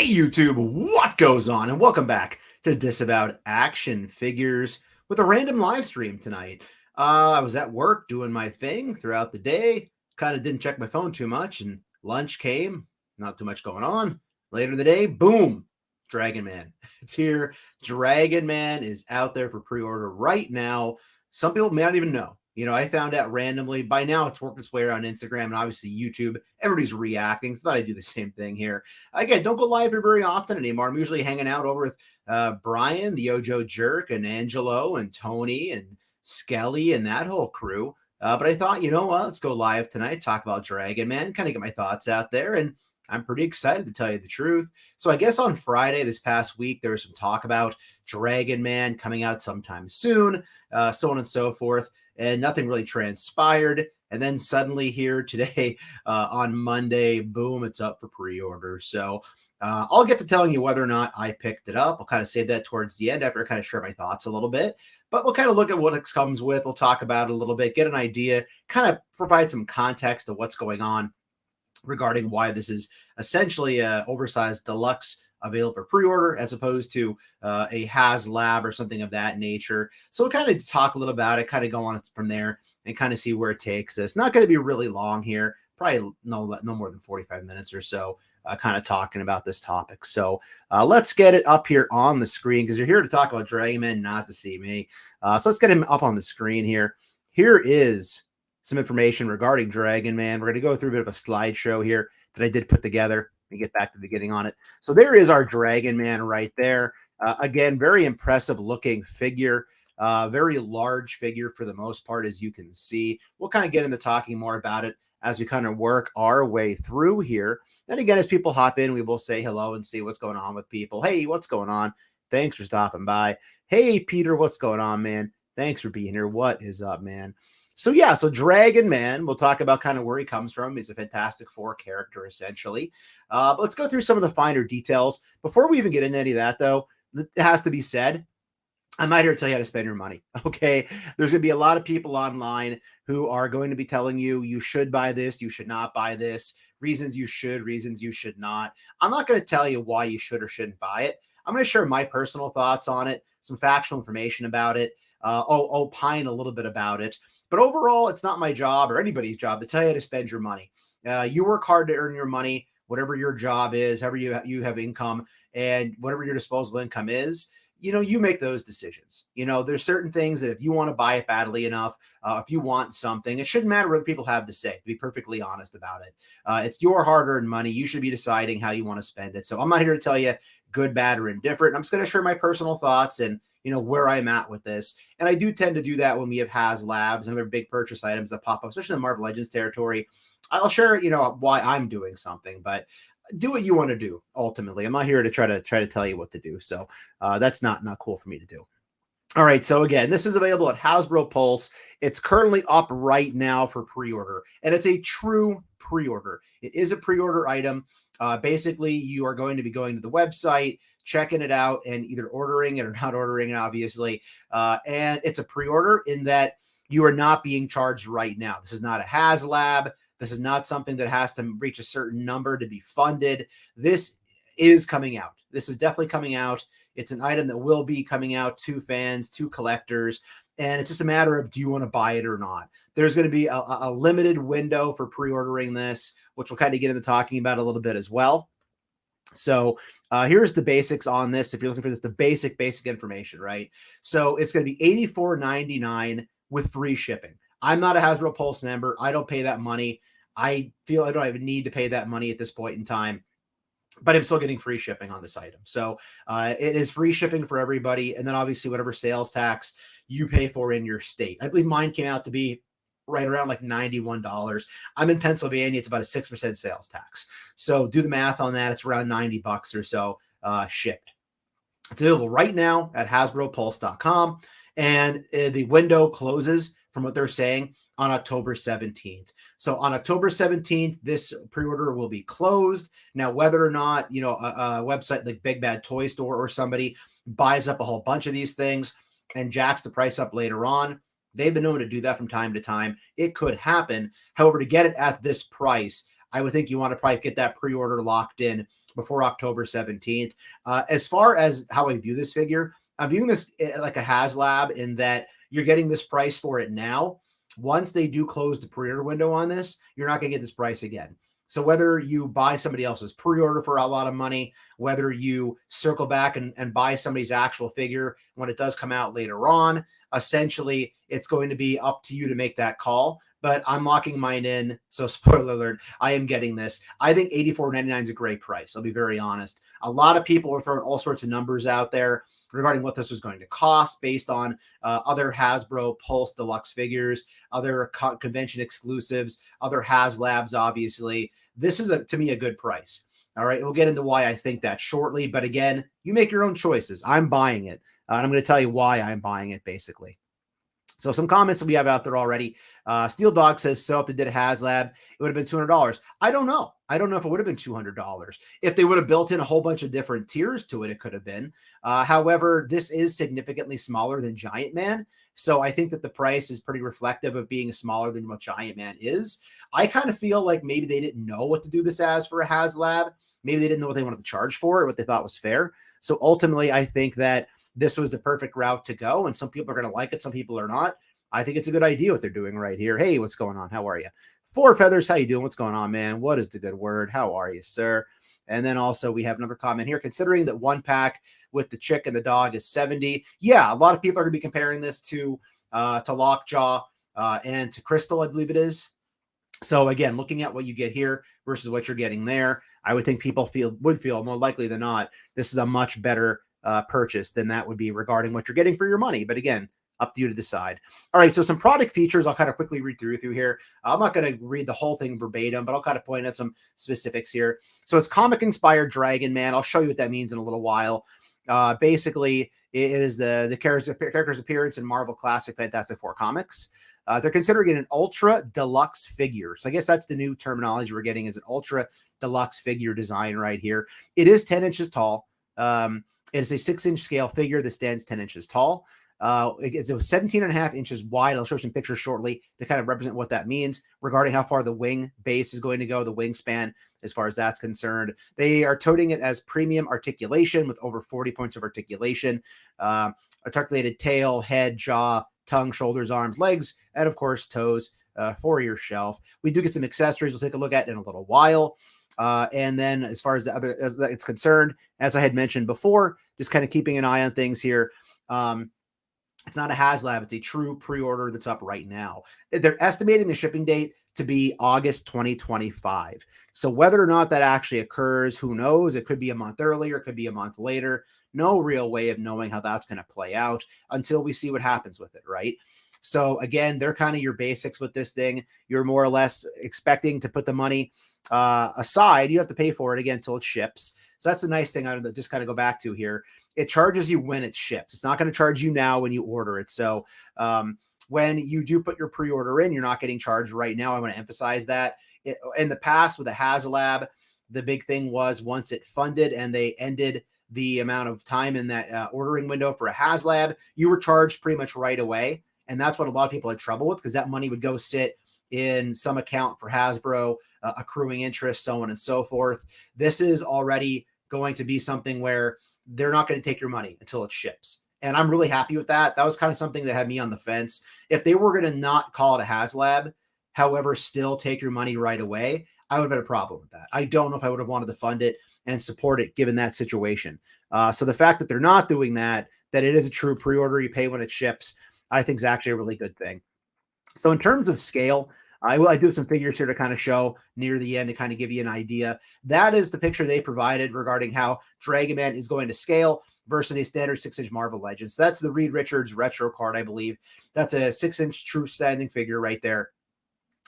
Hey YouTube, what goes on? And welcome back to Disavowed Action Figures with a random live stream tonight. I was at work doing my thing throughout the day, kind of didn't check my phone too much, and lunch came, not too much going on. Later in the day, boom, Dragon Man. It's here. Dragon Man is out there for pre-order right now. Some people may not even know. I found out randomly. By now, it's working its way around Instagram and obviously YouTube. Everybody's reacting, so I thought I'd do the same thing here. Again, don't go live here very often anymore. I'm usually hanging out over with Brian, the Ojo Jerk, and Angelo, and Tony, and Skelly, and that whole crew. But I thought, you know what? Let's go live tonight, talk about Dragon Man, kind of get my thoughts out there, and I'm pretty excited to tell you the truth. So I guess on Friday this past week, there was some talk about Dragon Man coming out sometime soon, so on and so forth, and nothing really transpired. And then suddenly here today on Monday, boom, it's up for pre-order. So I'll get to telling you whether or not I picked it up. I'll kind of save that towards the end after I kind of share my thoughts a little bit. But we'll kind of look at what it comes with. We'll talk about it a little bit, get an idea, kind of provide some context of what's going on regarding why this is essentially a oversized deluxe available for pre-order as opposed to a HASLab or something of that nature. So we'll kind of talk a little about it, kind of go on from there and kind of see where it takes us. Not going to be really long here, probably no more than 45 minutes or so, kind of talking about this topic. So let's get it up here on the screen because you're here to talk about Dragon Man, not to see me. So let's get him up on the screen here. Here is some information regarding Dragon Man. We're going to go through a bit of a slideshow here that I did put together. Let me get back to the beginning on it. So there is our Dragon Man right there. Again, very impressive looking figure. Very large figure for the most part, as you can see. We'll kind of get into talking more about it as we kind of work our way through here. And again, as people hop in, we will say hello and see what's going on with people. Hey, what's going on? Thanks for stopping by. Hey, Peter, what's going on, man? Thanks for being here. What is up, man? So yeah, so Dragon Man, we'll talk about kind of where he comes from. He's a Fantastic Four character, essentially. But let's go through some of the finer details. Before we even get into any of that, though, it has to be said, I'm not here to tell you how to spend your money, okay? There's going to be a lot of people online who are going to be telling you, you should buy this, you should not buy this, reasons you should, reasons you should not. I'm not going to tell you why you should or shouldn't buy it. I'm going to share my personal thoughts on it, some factual information about it, opine a little bit about it. But overall, it's not my job or anybody's job to tell you how to spend your money. You work hard to earn your money, whatever your job is, however you have income, and whatever your disposable income is. You make those decisions. There's certain things that if you want to buy it badly enough, if you want something, it shouldn't matter what people have to say, to be perfectly honest about it. It's your hard-earned money. You should be deciding how you want to spend it. So I'm not here to tell you good, bad, or indifferent. I'm just going to share my personal thoughts and where I'm at with this. And I do tend to do that when we have HASLabs and other big purchase items that pop up, especially in the Marvel Legends territory. I'll share, why I'm doing something, but do what you want to do. Ultimately, I'm not here to try to tell you what to do. So that's not cool for me to do. All right. So again, this is available at HASBRO Pulse. It's currently up right now for pre-order, and it's a true pre-order. It is a pre-order item. Basically, you are going to be going to the website, checking it out, and either ordering it or not ordering it, obviously. And it's a pre-order in that you are not being charged right now. This is not a HASLab. This is not something that has to reach a certain number to be funded. This is coming out. This is definitely coming out. It's an item that will be coming out to fans, to collectors. And it's just a matter of, do you want to buy it or not? There's going to be a limited window for pre-ordering this, which we'll kind of get into talking about a little bit as well. So here's the basics on this. If you're looking for this, the basic information, right? So it's going to be $84.99 with free shipping. I'm not a HASBRO Pulse member. I don't pay that money. I feel I don't even need to pay that money at this point in time, but I'm still getting free shipping on this item. So it is free shipping for everybody. And then obviously whatever sales tax you pay for in your state. I believe mine came out to be right around like $91. I'm in Pennsylvania. It's about a 6% sales tax. So do the math on that. It's around $90 or so shipped. It's available right now at HASBROPulse.com. And the window closes, from what they're saying, on October 17th. So on October 17th, this pre-order will be closed. Now, whether or not, a website like Big Bad Toy Store or somebody buys up a whole bunch of these things and jacks the price up later on, they've been known to do that from time to time. It could happen. However, to get it at this price, I would think you want to probably get that pre-order locked in before October 17th. As far as how I view this figure, I'm viewing this like a HasLab in that you're getting this price for it now. Once they do close the pre-order window on this, you're not going to get this price again. So whether you buy somebody else's pre-order for a lot of money, whether you circle back and buy somebody's actual figure when it does come out later on, essentially it's going to be up to you to make that call. But I'm locking mine in. So spoiler alert, I am getting this. I think $84.99 is a great price. I'll be very honest. A lot of people are throwing all sorts of numbers out there regarding what this was going to cost based on other Hasbro Pulse Deluxe figures, other convention exclusives, other HasLabs, obviously. This is, to me, a good price. All right, we'll get into why I think that shortly. But again, you make your own choices. I'm buying it. And I'm going to tell you why I'm buying it, basically. So some comments that we have out there already. Steel Dog says, so if they did a HasLab, it would have been $200. I don't know. I don't know if it would have been $200. If they would have built in a whole bunch of different tiers to it, it could have been. However, this is significantly smaller than Giant Man. So I think that the price is pretty reflective of being smaller than what Giant Man is. I kind of feel like maybe they didn't know what to do this as for a HasLab. Maybe they didn't know what they wanted to charge for or what they thought was fair. So ultimately, I think that this was the perfect route to go. And some people are going to like it. Some people are not. I think it's a good idea what they're doing right here. Hey, what's going on? How are you? Four Feathers, how you doing? What's going on, man? What is the good word? How are you, sir? And then also we have another comment here. Considering that one pack with the chick and the dog is 70. Yeah, a lot of people are going to be comparing this to Lockjaw and to Crystal, I believe it is. So again, looking at what you get here versus what you're getting there, I would think people would feel more likely than not, this is a much better purchase than that would be regarding what you're getting for your money. But again, up to you to decide. All right, so some product features I'll kind of quickly read through here. I'm not going to read the whole thing verbatim, but I'll kind of point at some specifics here. So it's comic-inspired Dragon Man. I'll show you what that means in a little while. Basically, it is the character's appearance in Marvel Classic Fantastic Four comics. They're considering it an ultra deluxe figure. So I guess that's the new terminology we're getting, is an ultra deluxe figure design right here. It is 10 inches tall. It is a 6-inch scale figure that stands 10 inches tall. It's 17.5 inches wide. I'll show some pictures shortly to kind of represent what that means regarding how far the wing base is going to go, the wingspan, as far as that's concerned. They are toting it as premium articulation with over 40 points of articulation, articulated tail, head, jaw, tongue, shoulders, arms, legs, and of course, toes for your shelf. We do get some accessories we'll take a look at in a little while. And then as far as the other as it's concerned, as I had mentioned before, just kind of keeping an eye on things here. It's not a HasLab. It's a true pre-order that's up right now. They're estimating the shipping date to be August 2025. So whether or not that actually occurs, who knows? It could be a month earlier. It could be a month later. No real way of knowing how that's going to play out until we see what happens with it, right? So again, they're kind of your basics with this thing. You're more or less expecting to put the money aside. You have to pay for it again until it ships. So that's the nice thing I just kind of go back to here. It charges you when it ships. It's not going to charge you now when you order it. So when you do put your pre-order in, you're not getting charged right now. I want to emphasize that. In the past with the HasLab, the big thing was once it funded and they ended the amount of time in that ordering window for a HasLab, you were charged pretty much right away. And that's what a lot of people had trouble with, because that money would go sit in some account for Hasbro, accruing interest, so on and so forth. This is already going to be something where they're not going to take your money until it ships. And I'm really happy with that. That was kind of something that had me on the fence. If they were going to not call it a HasLab, however, still take your money right away, I would have had a problem with that. I don't know if I would have wanted to fund it and support it given that situation. So the fact that they're not doing that, that it is a true pre-order, you pay when it ships, I think is actually a really good thing. So in terms of scale, I do have some figures here to kind of show near the end to kind of give you an idea. That is the picture they provided regarding how Dragon Man is going to scale versus a standard 6-inch Marvel Legends. So that's the Reed Richards retro card, I believe. That's a 6-inch true standing figure right there.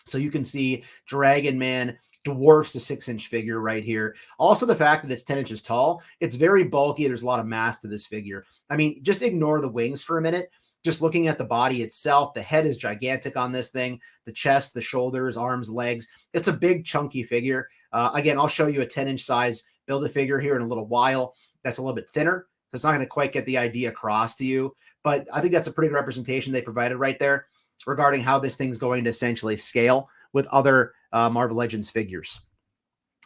So you can see Dragon Man dwarfs a 6-inch figure right here. Also, the fact that it's 10 inches tall, it's very bulky. There's a lot of mass to this figure. I mean, just ignore the wings for a minute. Just looking at the body itself, the head is gigantic on this thing, the chest, the shoulders, arms, legs. It's a big, chunky figure. Again, I'll show you a 10-inch size Build-A-Figure here in a little while. That's a little bit thinner, so it's not going to quite get the idea across to you. But I think that's a pretty good representation they provided right there regarding how this thing's going to essentially scale with other Marvel Legends figures.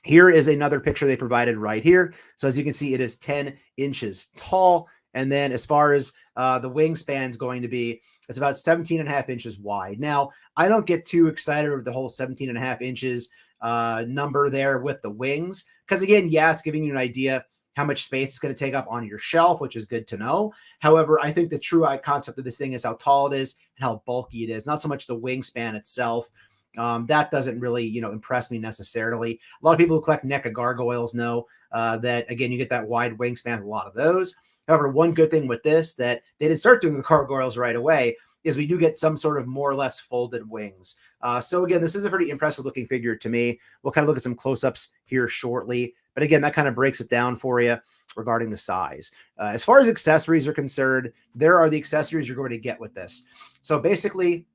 Here is another picture they provided right here. So as you can see, it is 10 inches tall. And then as far as the wingspan is going to be, it's about 17 and a half inches wide. Now, I don't get too excited over the whole 17 and a half inches number there with the wings. Because again, yeah, it's giving you an idea how much space it's going to take up on your shelf, which is good to know. However, I think the true concept of this thing is how tall it is and how bulky it is, not so much the wingspan itself. That doesn't really, impress me necessarily. A lot of people who collect NECA gargoyles know that, again, you get that wide wingspan, a lot of those. However, one good thing with this that they didn't start doing the gargoyles right away is we do get some sort of more or less folded wings. So again, this is a pretty impressive looking figure to me. We'll kind of look at some close-ups here shortly. But again, that kind of breaks it down for you regarding the size. As far as accessories are concerned, there are the accessories you're going to get with this. So basically,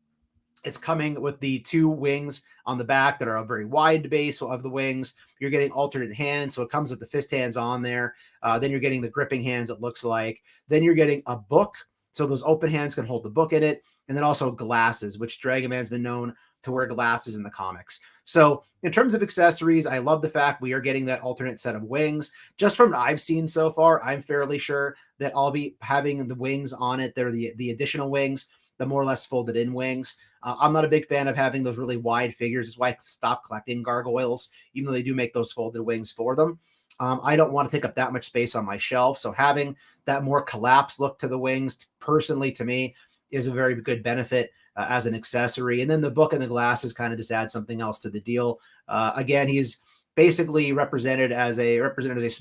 it's coming with the two wings on the back that are a very wide base of the wings. You're getting alternate hands, so it comes with the fist hands on there. Then you're getting the gripping hands, it looks like. Then you're getting a book, so those open hands can hold the book in it. And then also glasses, which Dragon Man's been known to wear glasses in the comics. So in terms of accessories, I love the fact we are getting that alternate set of wings. Just from what I've seen so far, I'm fairly sure that I'll be having the wings on it. They're the additional wings, the more or less folded in wings. I'm not a big fan of having those really wide figures. That's why I stopped collecting gargoyles, even though they do make those folded wings for them. I don't want to take up that much space on my shelf. So having that more collapsed look to the wings, personally, to me, is a very good benefit as an accessory. And then the book and the glasses kind of just add something else to the deal. Again, he's basically represented as a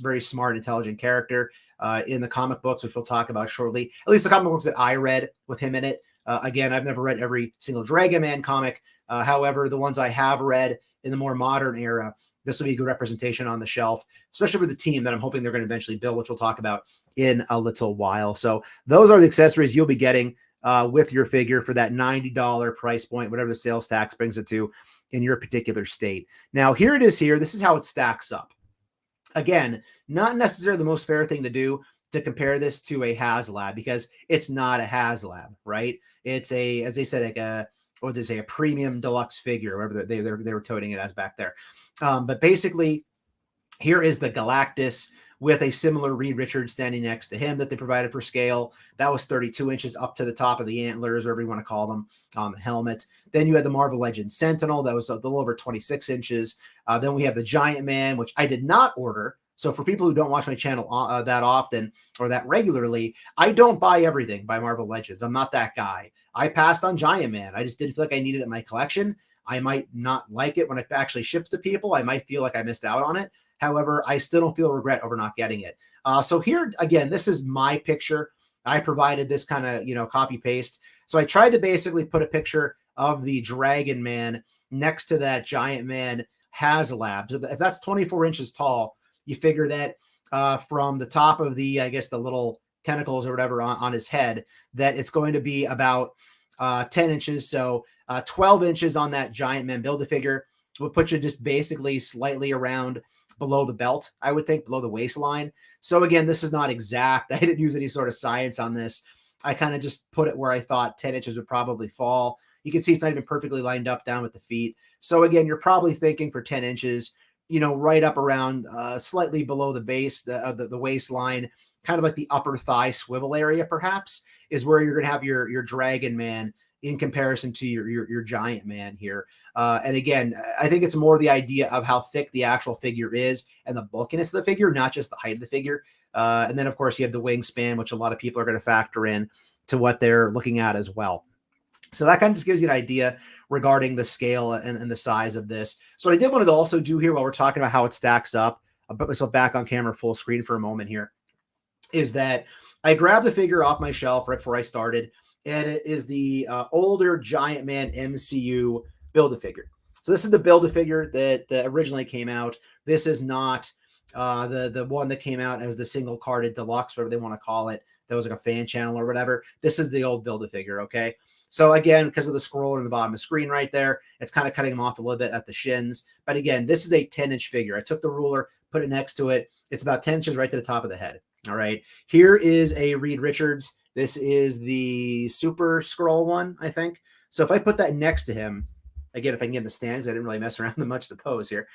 very smart, intelligent character in the comic books, which we'll talk about shortly. At least the comic books that I read with him in it. Again, I've never read every single Dragon Man comic. However, the ones I have read in the more modern era, this will be a good representation on the shelf, especially for the team that I'm hoping they're going to eventually build, which we'll talk about in a little while. So those are the accessories you'll be getting with your figure for that $90 price point, whatever the sales tax brings it to in your particular state. Now, here it is here. This is how it stacks up. Again, not necessarily the most fair thing to do to compare this to a HASLab, because it's not a HASLab, right? It's a, as they said, like a, what did they say, a premium deluxe figure, whatever they were toting it as back there. But basically, here is the Galactus with a similar Reed Richards standing next to him that they provided for scale. That was 32 inches up to the top of the antlers, whatever you want to call them, on the helmet. Then you had the Marvel Legends Sentinel. That was a little over 26 inches. Then we have the Giant Man, which I did not order. So for people who don't watch my channel that often or that regularly, I don't buy everything by Marvel Legends. I'm not that guy. I passed on Giant Man. I just didn't feel like I needed it in my collection. I might not like it when it actually ships to people. I might feel like I missed out on it. However, I still don't feel regret over not getting it. So here, again, this is my picture. I provided this kind of, copy paste. So I tried to basically put a picture of the Dragon Man next to that Giant Man HASLab. So if that's 24 inches tall, you figure that from the top of the, I guess, the little tentacles or whatever on his head, that it's going to be about 10 inches. So 12 inches on that Giant Man Build-A-Figure would put you just basically slightly around below the belt, I would think, below the waistline. So again, this is not exact. I didn't use any sort of science on this. I kind of just put it where I thought 10 inches would probably fall. You can see it's not even perfectly lined up down with the feet. So again, you're probably thinking for 10 inches, right up around slightly below the base, the waistline, kind of like the upper thigh swivel area, perhaps, is where you're going to have your Dragon Man in comparison to your Giant Man here. And again, I think it's more the idea of how thick the actual figure is and the bulkiness of the figure, not just the height of the figure. And then, of course, you have the wingspan, which a lot of people are going to factor in to what they're looking at as well. So that kind of just gives you an idea regarding the scale and the size of this. So what I did want to also do here while we're talking about how it stacks up, I'll put myself back on camera full screen for a moment here, is that I grabbed the figure off my shelf right before I started, and it is the older Giant Man MCU Build-A-Figure. So this is the Build-A-Figure that originally came out. This is not the one that came out as the single-carded deluxe, whatever they want to call it. That was like a fan channel or whatever. This is the old Build-A-Figure, okay? So again, because of the scroller in the bottom of the screen right there, it's kind of cutting them off a little bit at the shins. But again, this is a 10-inch figure. I took the ruler, put it next to it. It's about 10 inches right to the top of the head. All right. Here is a Reed Richards. This is the Super Scroll one, I think. So if I put that next to him, again, if I can get in the stand, because I didn't really mess around that much to pose here.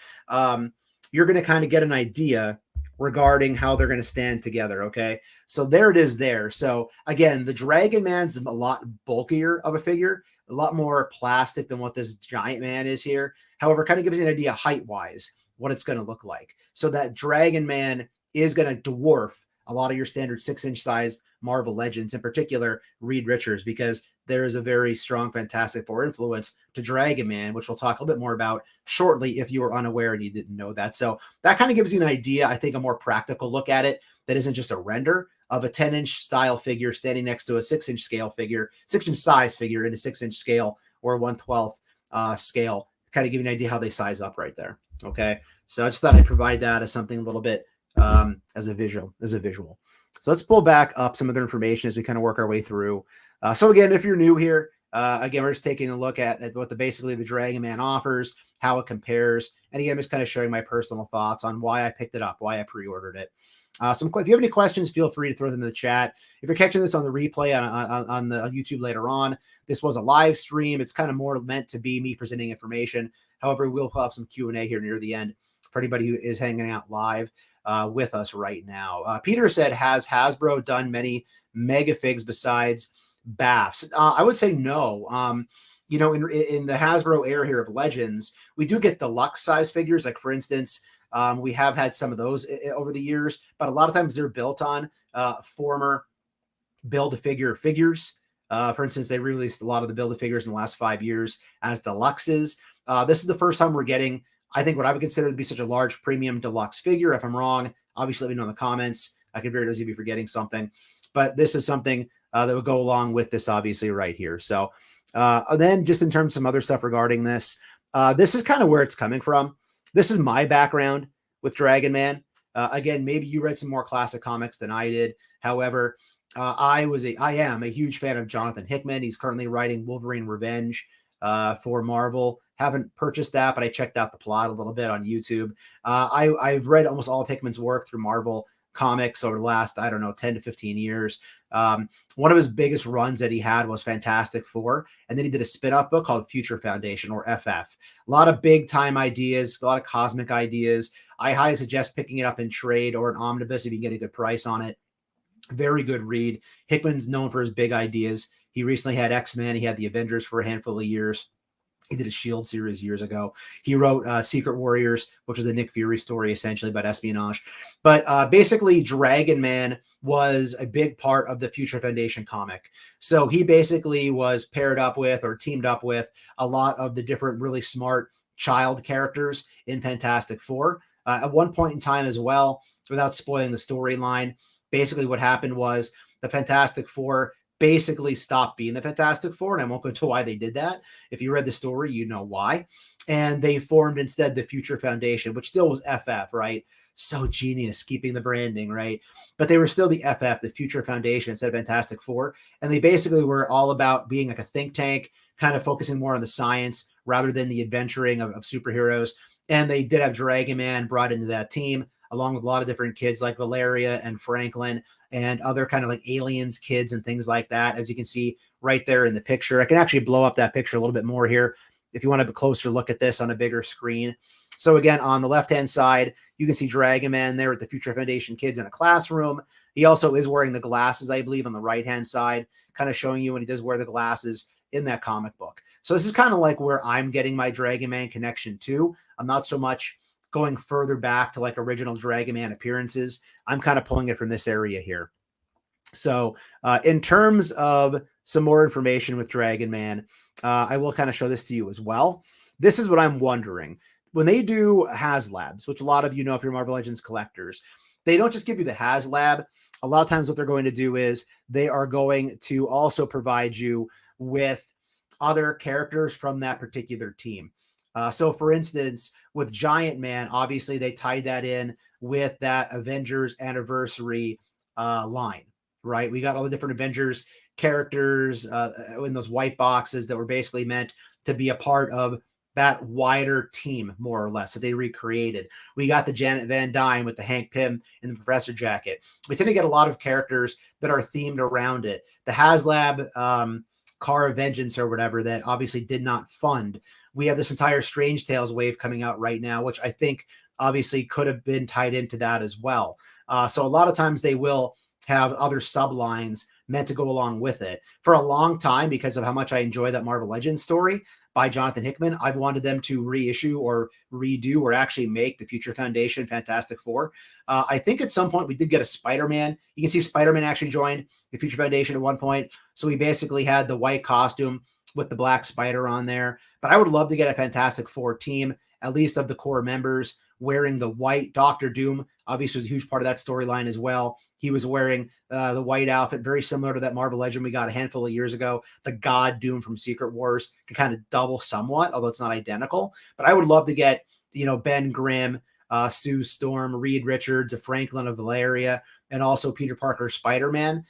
you're going to kind of get an idea regarding how they're going to stand together. Okay. So there it is there. So again, the Dragon Man's a lot bulkier of a figure, a lot more plastic than what this Giant Man is here. However, kind of gives you an idea height wise what it's going to look like. So that Dragon Man is going to dwarf a lot of your standard 6-inch size Marvel Legends, in particular Reed Richards, because there is a very strong Fantastic Four influence to Dragon Man, which we'll talk a little bit more about shortly if you were unaware and you didn't know that. So that kind of gives you an idea, I think, a more practical look at it that isn't just a render of a 10-inch style figure standing next to a 6-inch scale figure, 6-inch size figure in a 6-inch scale or 1/12 scale, kind of give you an idea how they size up right there. Okay, so I just thought I'd provide that as something a little bit as a visual. So let's pull back up some other information as we kind of work our way through. So again, if you're new here, again, we're just taking a look at what basically the Dragon Man offers, how it compares. And again, I'm just kind of showing my personal thoughts on why I picked it up, why I pre-ordered it. If you have any questions, feel free to throw them in the chat. If you're catching this on the replay on YouTube later on, this was a live stream. It's kind of more meant to be me presenting information. However, we'll have some Q&A here near the end for anybody who is hanging out live with us right now. Peter said, has Hasbro done many mega figs besides BAFs? I would say no. In the Hasbro era here of Legends, we do get deluxe size figures. Like for instance, we have had some of those over the years, but a lot of times they're built on former Build-A-Figure figures. For instance, they released a lot of the Build-A-Figures in the last 5 years as deluxes. This is the first time we're getting, I think, what I would consider to be such a large premium deluxe figure. If I'm wrong, obviously let me know in the comments. I could very easily be forgetting something, but this is something that would go along with this, obviously, right here. So then just in terms of some other stuff regarding this, this is kind of where it's coming from. This is my background with Dragon Man. Again, maybe you read some more classic comics than I did. However, I am a huge fan of Jonathan Hickman. He's currently writing Wolverine Revenge for Marvel. Haven't purchased that, but I checked out the plot a little bit on YouTube. I've read almost all of Hickman's work through Marvel Comics over the last, 10 to 15 years. One of his biggest runs that he had was Fantastic Four, and then he did a spin-off book called Future Foundation, or FF. A lot of big-time ideas, a lot of cosmic ideas. I highly suggest picking it up in trade or an omnibus if you can get a good price on it. Very good read. Hickman's known for his big ideas. He recently had X-Men. He had the Avengers for a handful of years. He did a S.H.I.E.L.D. series years ago. He wrote Secret Warriors, which was the Nick Fury story, essentially, about espionage. But basically, Dragon Man was a big part of the Future Foundation comic. So he basically was paired up with or teamed up with a lot of the different really smart child characters in Fantastic Four. At one point in time as well, without spoiling the storyline, basically what happened was the Fantastic Four basically stopped being the Fantastic Four, and I won't go into why they did that. If you read the story, you know why. And they formed instead the Future Foundation, which still was FF, right? So genius, keeping the branding, right? But they were still the FF, the Future Foundation, instead of Fantastic Four. And they basically were all about being like a think tank, kind of focusing more on the science rather than the adventuring of superheroes. And they did have Dragon Man brought into that team, along with a lot of different kids like Valeria and Franklin and other kind of like aliens, kids, and things like that, as you can see right there in the picture. I can actually blow up that picture a little bit more here if you want to have a closer look at this on a bigger screen. So again, on the left-hand side, you can see Dragon Man there with the Future Foundation kids in a classroom. He also is wearing the glasses, I believe, on the right-hand side, kind of showing you when he does wear the glasses in that comic book. So this is kind of like where I'm getting my Dragon Man connection to. I'm not so much going further back to like original Dragon Man appearances. I'm kind of pulling it from this area here. So in terms of some more information with Dragon Man, I will kind of show this to you as well. This is what I'm wondering. When they do HasLabs, which a lot of you know if you're Marvel Legends collectors, they don't just give you the HasLab. A lot of times what they're going to do is they are going to also provide you with other characters from that particular team. So for instance, with Giant Man, obviously they tied that in with that Avengers Anniversary line, right? We got all the different Avengers characters in those white boxes that were basically meant to be a part of that wider team, more or less, that they recreated. We got the Janet Van Dyne with the Hank Pym and the Professor jacket. We tend to get a lot of characters that are themed around it. The HasLab Car of Vengeance or whatever that obviously did not fund. We have this entire Strange Tales wave coming out right now, which I think obviously could have been tied into that as well. So a lot of times they will have other sublines meant to go along with it. For a long time, because of how much I enjoy that Marvel Legends story by Jonathan Hickman, I've wanted them to reissue or redo or actually make the Future Foundation Fantastic Four. I think at some point we did get a Spider-Man. You can see Spider-Man actually joined the Future Foundation at one point. So we basically had the white costume with the black spider on there. But I would love to get a Fantastic Four team, at least of the core members, wearing the white. Doctor Doom obviously was a huge part of that storyline as well. He was wearing the white outfit, very similar to that Marvel Legend we got a handful of years ago. The God Doom from Secret Wars can kind of double somewhat, although it's not identical. But I would love to get, Ben Grimm, Sue Storm, Reed Richards, a Franklin of Valeria, and also Peter Parker Spider-Man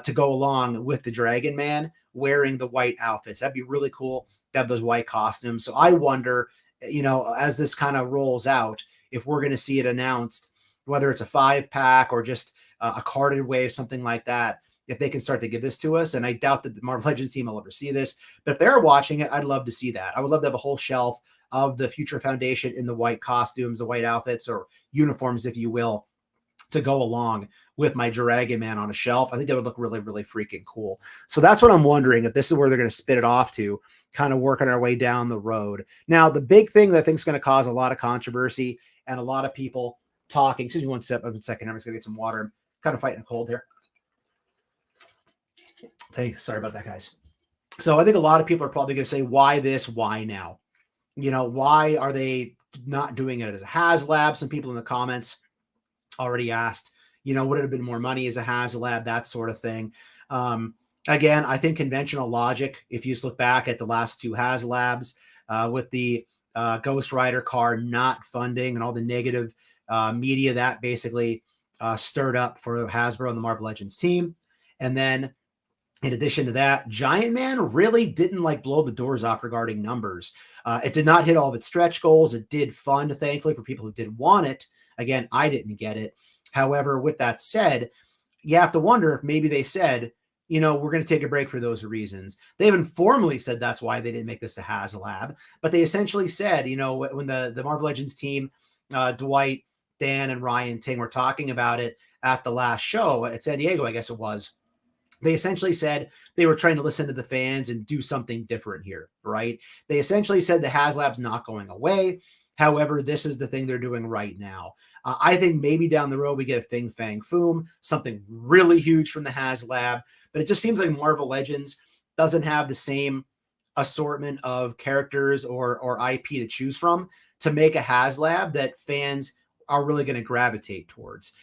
to go along with the Dragon Man wearing the white outfits. That'd be really cool to have those white costumes. So I wonder, as this kind of rolls out, if we're going to see it announced, whether it's a 5-pack or just a carded wave, something like that, if they can start to give this to us. And I doubt that the Marvel Legends team will ever see this, but if they're watching it, I'd love to see that. I would love to have a whole shelf of the Future Foundation in the white costumes, the white outfits or uniforms, if you will, to go along with my Dragon Man on a shelf. I think that would look really, really freaking cool. So that's what I'm wondering, if this is where they're going to spit it off to, kind of working our way down the road. Now, the big thing that I think is going to cause a lot of controversy and a lot of people talking, excuse me one second, I'm just going to get some water. I'm kind of fighting a cold here. Hey, sorry about that, guys. So I think a lot of people are probably going to say, why this? Why now? Why are they not doing it as a HasLab? Some people in the comments already asked, would it have been more money as a HasLab, that sort of thing. Again, I think conventional logic, if you just look back at the last two HasLabs with the Ghost Rider car not funding and all the negative media that basically stirred up for Hasbro and the Marvel Legends team. And then in addition to that, Giant Man really didn't blow the doors off regarding numbers. It did not hit all of its stretch goals. It did fund, thankfully, for people who did want it. Again, I didn't get it. However, with that said, you have to wonder if maybe they said, we're going to take a break for those reasons. They haven't formally said that's why they didn't make this a HasLab, but they essentially said, when the Marvel Legends team, Dwight, Dan, and Ryan Ting were talking about it at the last show at San Diego, I guess it was, they essentially said they were trying to listen to the fans and do something different here, right? They essentially said the HasLab's not going away. However, this is the thing they're doing right now. I think maybe down the road we get a Fing Fang Foom, something really huge from the HasLab, but it just seems like Marvel Legends doesn't have the same assortment of characters or IP to choose from to make a HasLab that fans are really going to gravitate towards.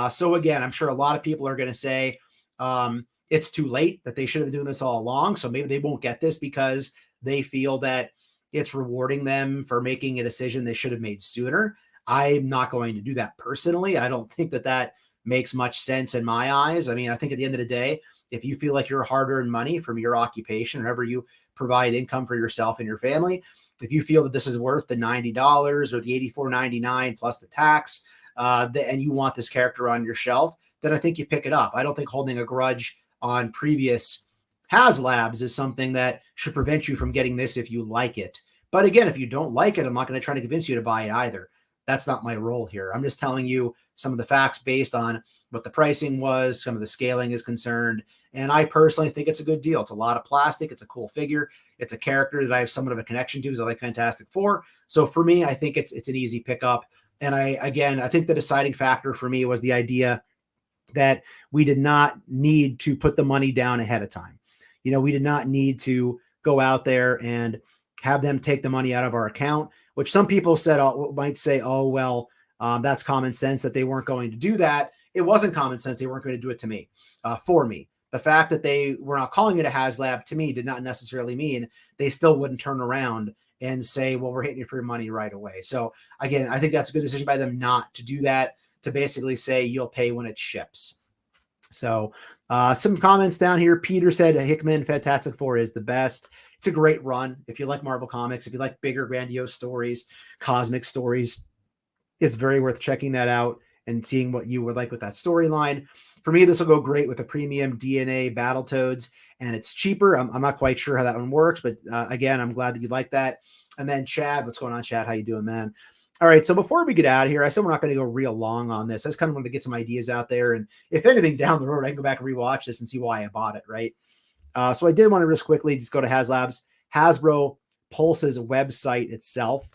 So again, I'm sure a lot of people are going to say it's too late, that they should have been doing this all along. So maybe they won't get this because they feel that it's rewarding them for making a decision they should have made sooner. I'm not going to do that personally. I don't think that makes much sense in my eyes. I mean, I think at the end of the day, if you feel like your hard-earned money from your occupation, wherever you provide income for yourself and your family, if you feel that this is worth the $90 or the $84.99 plus the tax, and you want this character on your shelf, then I think you pick it up. I don't think holding a grudge on previous HasLabs is something that should prevent you from getting this if you like it. But again, if you don't like it, I'm not going to try to convince you to buy it either. That's not my role here. I'm just telling you some of the facts based on what the pricing was, some of the scaling is concerned. And I personally think it's a good deal. It's a lot of plastic. It's a cool figure. It's a character that I have somewhat of a connection to because I like Fantastic Four. So for me, I think it's an easy pickup. And I think the deciding factor for me was the idea that we did not need to put the money down ahead of time. We did not need to go out there and have them take the money out of our account, which some people said might say, oh, well, that's common sense that they weren't going to do that. It wasn't common sense. They weren't going to do it to me, for me. The fact that they were not calling it a HasLab to me did not necessarily mean they still wouldn't turn around and say, well, we're hitting you for your money right away. So again, I think that's a good decision by them not to do that, to basically say you'll pay when it ships. So some comments down here. Peter said Hickman Fantastic Four is the best. It's a great run. If you like Marvel Comics, if you like bigger, grandiose stories, cosmic stories, it's very worth checking that out and seeing what you would like with that storyline. For me, this will go great with the premium DNA Battletoads, and it's cheaper. I'm not quite sure how that one works, but again, I'm glad that you like that. And then Chad, what's going on, Chad? How you doing, man? All right, so before we get out of here, I said we're not going to go real long on this. I just kind of wanted to get some ideas out there, and if anything, down the road, I can go back and rewatch this and see why I bought it, right? So I did want to just quickly just go to Hasbro Pulse's website itself.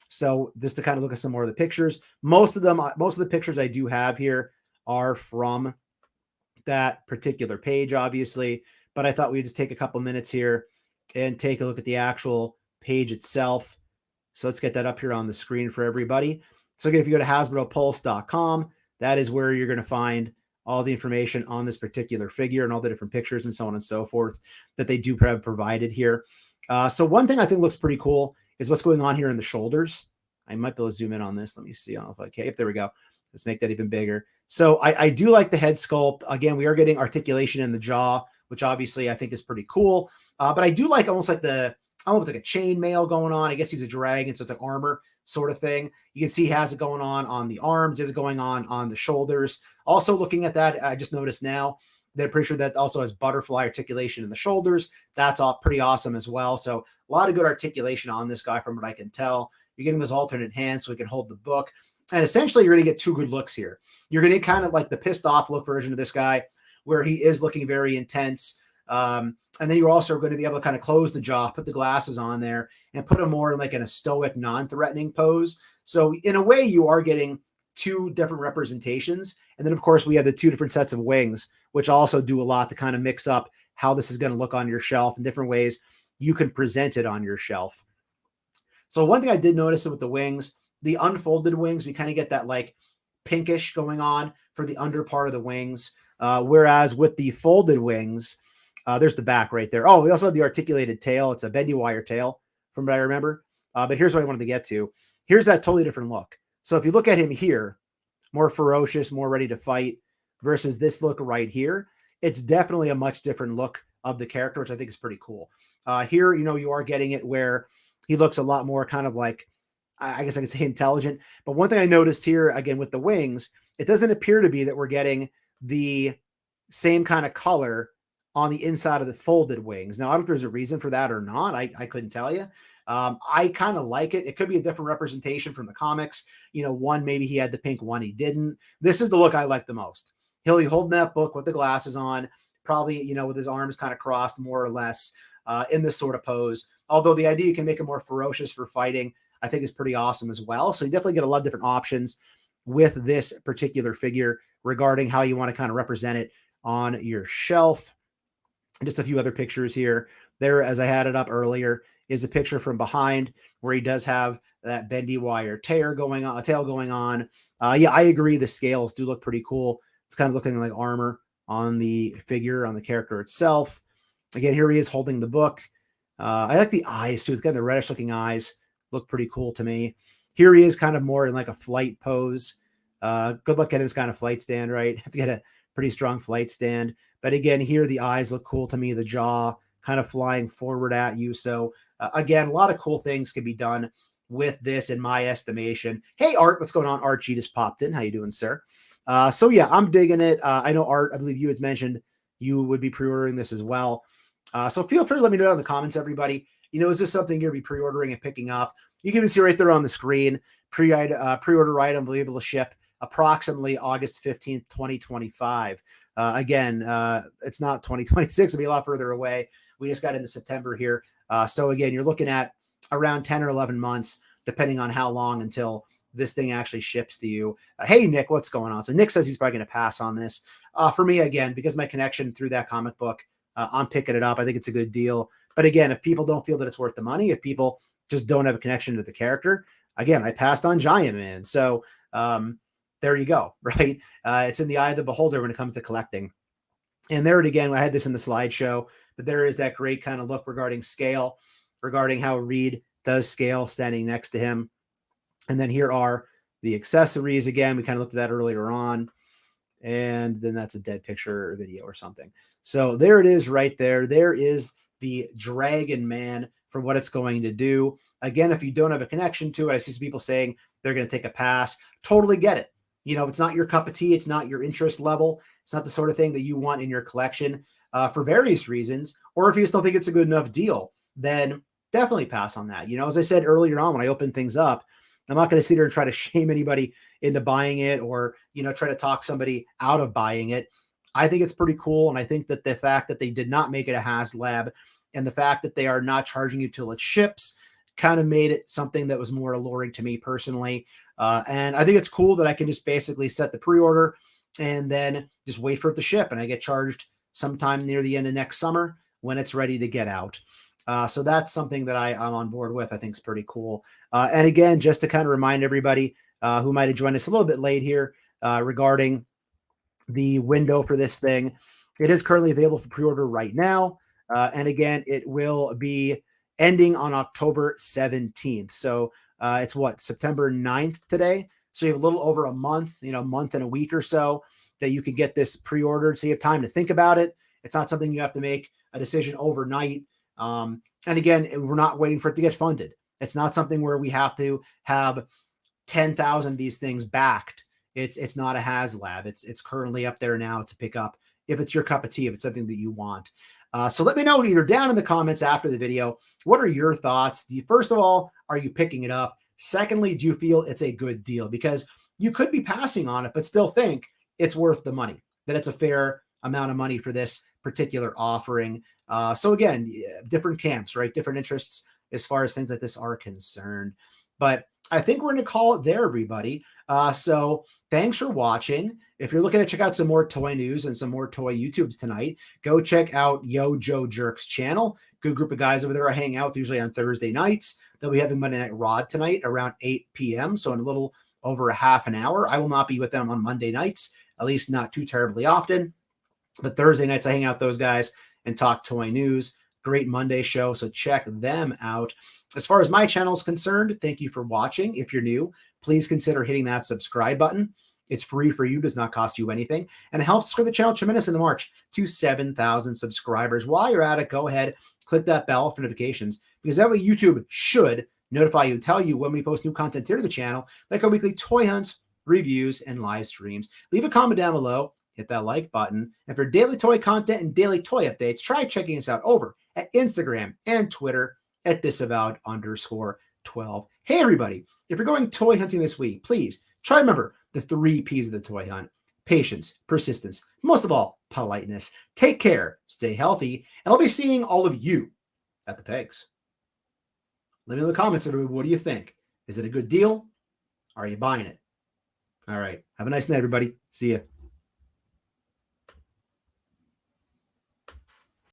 So just to kind of look at some more of the pictures, most of the pictures I do have here are from that particular page, obviously, but I thought we'd just take a couple minutes here and take a look at the actual page itself. So let's get that up here on the screen for everybody. So again, if you go to HasbroPulse.com, that is where you're going to find all the information on this particular figure and all the different pictures and so on and so forth that they do have provided here. So one thing I think looks pretty cool is what's going on here in the shoulders. I might be able to zoom in on this. Let me see if I can. If there we go. Let's make that even bigger. So I do like the head sculpt. Again, we are getting articulation in the jaw, which obviously I think is pretty cool. But I do like almost like I don't know if it's like a chain mail going on. I guess he's a dragon, so it's an armor sort of thing. You can see he has it going on the arms, is it going on the shoulders. Also looking at that, I just noticed now, they're pretty sure that also has butterfly articulation in the shoulders. That's all pretty awesome as well. So a lot of good articulation on this guy from what I can tell. You're getting this alternate hand so he can hold the book. And essentially, you're going to get two good looks here. You're going to get kind of like the pissed off look version of this guy, where he is looking very intense. And then you're also going to be able to kind of close the jaw, put the glasses on there, and put him more like in a stoic, non-threatening pose. So in a way, you are getting two different representations. And then, of course, we have the two different sets of wings, which also do a lot to kind of mix up how this is going to look on your shelf in different ways you can present it on your shelf. So one thing I did notice with the wings, the unfolded wings, we kind of get that like pinkish going on for the under part of the wings. Whereas with the folded wings, there's the back right there. Oh, we also have the articulated tail. It's a bendy wire tail from what I remember. But here's what I wanted to get to. Here's that totally different look. So if you look at him here, more ferocious, more ready to fight versus this look right here, it's definitely a much different look of the character, which I think is pretty cool. Here, you are getting it where he looks a lot more kind of like, I guess I could say intelligent. But one thing I noticed here, again, with the wings, it doesn't appear to be that we're getting the same kind of color on the inside of the folded wings. Now, I don't know if there's a reason for that or not. I couldn't tell you. I kind of like it. It could be a different representation from the comics. One, maybe he had the pink, one he didn't. This is the look I like the most. He'll be holding that book with the glasses on, probably, with his arms kind of crossed more or less in this sort of pose. Although the idea you can make him more ferocious for fighting, I think is pretty awesome as well. So you definitely get a lot of different options with this particular figure regarding how you want to kind of represent it on your shelf. Just a few other pictures here. There, as I had it up earlier, is a picture from behind where he does have that bendy wire tail going on. Yeah, I agree. The scales do look pretty cool. It's kind of looking like armor on the figure, on the character itself. Again, here he is holding the book. I like the eyes too. It's got the reddish looking eyes. Look pretty cool to me. Here he is kind of more in like a flight pose. Good look at his kind of flight stand, right? Have to get a pretty strong flight stand. But again, here the eyes look cool to me. The jaw kind of flying forward at you. So again, a lot of cool things can be done with this in my estimation. Hey, Art, what's going on? Archie just popped in. How you doing, sir? So yeah, I'm digging it. I know Art, I believe you had mentioned you would be pre-ordering this as well. So feel free to let me know in the comments, everybody. Is this something you're going to be pre-ordering and picking up? You can even see right there on the screen, pre-order item will be able to ship approximately August 15th, 2025. Again, it's not 2026. It'll be a lot further away. We just got into September here. So again, you're looking at around 10 or 11 months, depending on how long until this thing actually ships to you. Hey, Nick, what's going on? So Nick says he's probably going to pass on this. For me, again, because of my connection through that comic book, I'm picking it up. I think it's a good deal. But again, if people don't feel that it's worth the money, if people just don't have a connection to the character, again, I passed on Giant Man. So there you go, right? It's in the eye of the beholder when it comes to collecting. And there it again, I had this in the slideshow, but there is that great kind of look regarding scale, regarding how Reed does scale standing next to him. And then here are the accessories. Again, we kind of looked at that earlier on. And then that's a dead picture or video or something. So there it is right there. There is the Dragon Man for what it's going to do. Again, if you don't have a connection to it, I see some people saying they're going to take a pass. Totally get it. It's not your cup of tea. It's not your interest level. It's not the sort of thing that you want in your collection for various reasons. Or if you still think it's a good enough deal, then definitely pass on that. As I said earlier on when I opened things up, I'm not going to sit here and try to shame anybody into buying it or, try to talk somebody out of buying it. I think it's pretty cool. And I think that the fact that they did not make it a HasLab and the fact that they are not charging you till it ships kind of made it something that was more alluring to me personally. And I think it's cool that I can just basically set the pre-order and then just wait for it to ship. And I get charged sometime near the end of next summer when it's ready to get out. So that's something that I'm on board with. I think is pretty cool. And again, just to kind of remind everybody who might have joined us a little bit late here regarding the window for this thing, it is currently available for pre-order right now. And again, it will be ending on October 17th. So it's September 9th today. So you have a little over a month, month and a week or so that you could get this pre-ordered. So you have time to think about it. It's not something you have to make a decision overnight. And again, we're not waiting for it to get funded. It's not something where we have to have 10,000 of these things backed. It's not a HasLab. It's currently up there now to pick up if it's your cup of tea, if it's something that you want. So let me know either down in the comments after the video. What are your thoughts? First of all, are you picking it up? Secondly, do you feel it's a good deal? Because you could be passing on it, but still think it's worth the money, that it's a fair amount of money for this particular offering. So again, different camps, right? Different interests as far as things like this are concerned. But I think we're going to call it there, everybody. So thanks for watching. If you're looking to check out some more toy news and some more toy YouTubes tonight, go check out Yo Joe Jerk's channel. Good group of guys over there I hang out with usually on Thursday nights. They'll be having Monday Night Raw tonight around 8 p.m. So in a little over a half an hour. I will not be with them on Monday nights, at least not too terribly often. But Thursday nights, I hang out with those guys and talk toy news. Great Monday show, so check them out. As far as my channel is concerned, thank you for watching. If you're new, please consider hitting that subscribe button. It's free for you, does not cost you anything, and it helps grow the channel tremendous in the march to 7,000 subscribers. While you're at it, go ahead, click that bell for notifications, because that way YouTube should notify you, tell you when we post new content here to the channel, like our weekly toy hunts, reviews, and live streams. Leave a comment down below. Hit that like button. And for daily toy content and daily toy updates, try checking us out over at Instagram and Twitter at disavowed_12. Hey, everybody, if you're going toy hunting this week, please try to remember the 3 P's of the toy hunt: patience, persistence, most of all, politeness. Take care, stay healthy, and I'll be seeing all of you at the pegs. Let me know in the comments, everybody, what do you think? Is it a good deal? Are you buying it? All right. Have a nice night, everybody. See ya.